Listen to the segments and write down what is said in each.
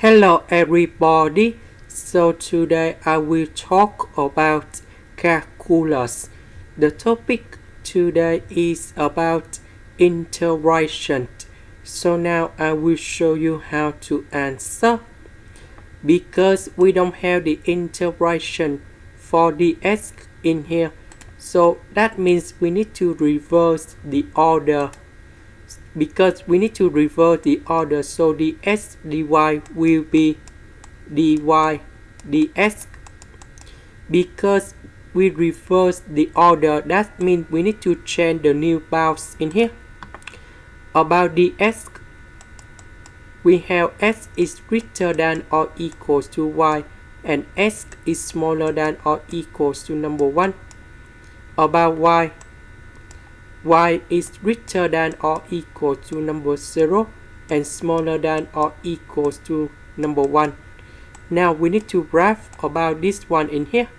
Hello everybody, so today I will talk about calculus. The topic today is about integration. So now I will show you how to answer. Because we don't have the integration for dx in here, so that means we need to reverse the order. Because we need to reverse the order, so dx dy will be dy dx. Because we reverse the order, that means we need to change the new bounds in here. About dx, we have x is greater than or equals to y and x is smaller than or equals to number 1. About y is greater than or equal to number 0 and smaller than or equals to number 1. Now we need to graph about this one in here.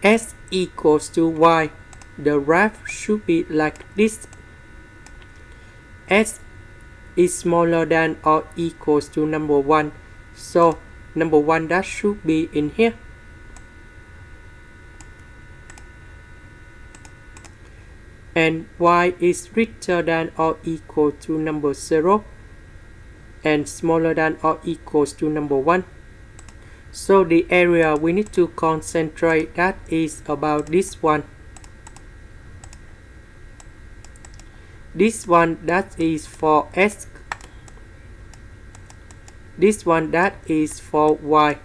S equals to y. The graph should be like this. S is smaller than or equals to number 1. So number 1 that should be in here. And y is greater than or equal to number 0 and smaller than or equals to number 1. So the area we need to concentrate that is about this one. This one that is for x. This one that is for y.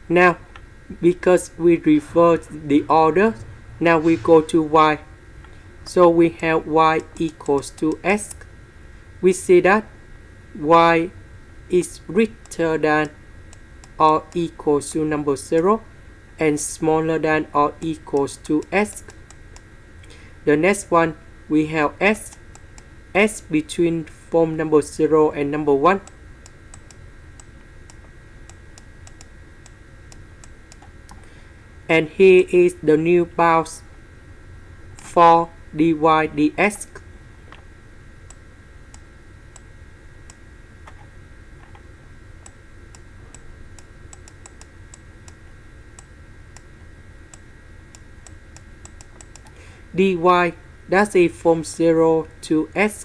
Now, because we reverse the order, now we go to y. So we have y equals to x. We see that y is greater than or equals to number 0 and smaller than or equals to x. The next one, we have s between from number 0 and number 1. And here is the new bounds for dy dx. dy that's it from 0 to x.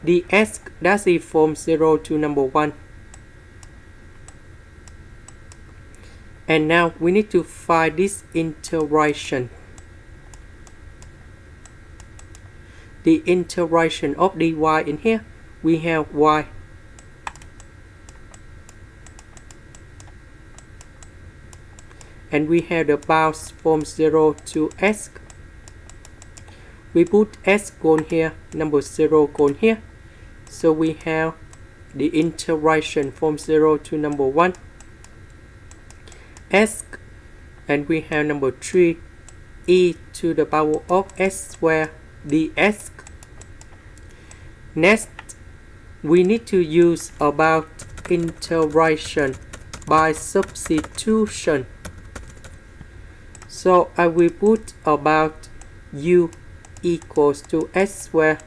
dx that's it from 0 to number 1. And now we need to find this integration. The integration of dy in here, we have y. And we have the bounds from 0 to x. We put x going here, number 0 going here. So we have the integration from 0 to number 1. S, and we have number 3, e to the power of s squared dx. Next, we need to use about integration by substitution. So I will put about u equals to s squared.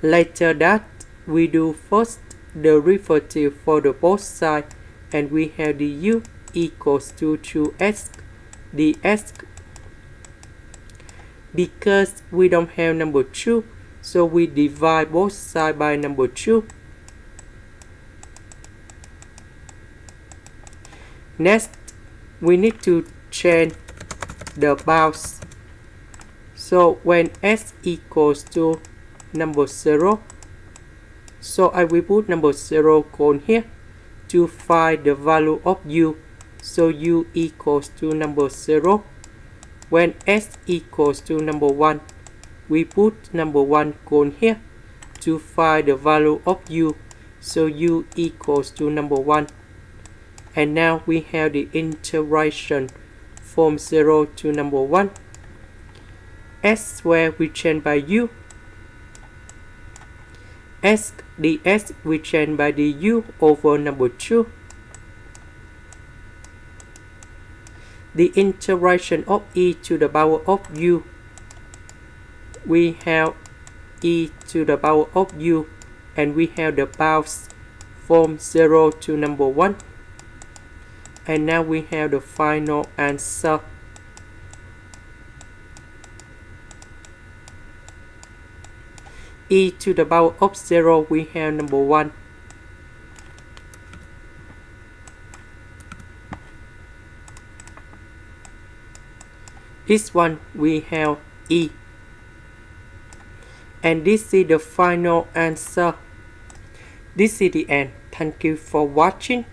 Later that, we do first derivative for the both sides, and we have the u equals to 2x dx. Because we don't have number 2, so we divide both sides by number 2. Next, we need to change the bounds. So when s equals to number 0, so I will put number 0 going here to find the value of u. So u equals to number 0. When s equals to number 1, we put number 1 going here to find the value of u. So u equals to number 1. And now we have the integration from 0 to number 1. S squared we change by u. s ds we change by du over number 2. The integration of e to the power of u, we have e to the power of u, and we have the bounds from 0 to number 1. And now we have the final answer. E to the power of 0, we have number 1. This one we have e. And this is the final answer. This is the end. Thank you for watching.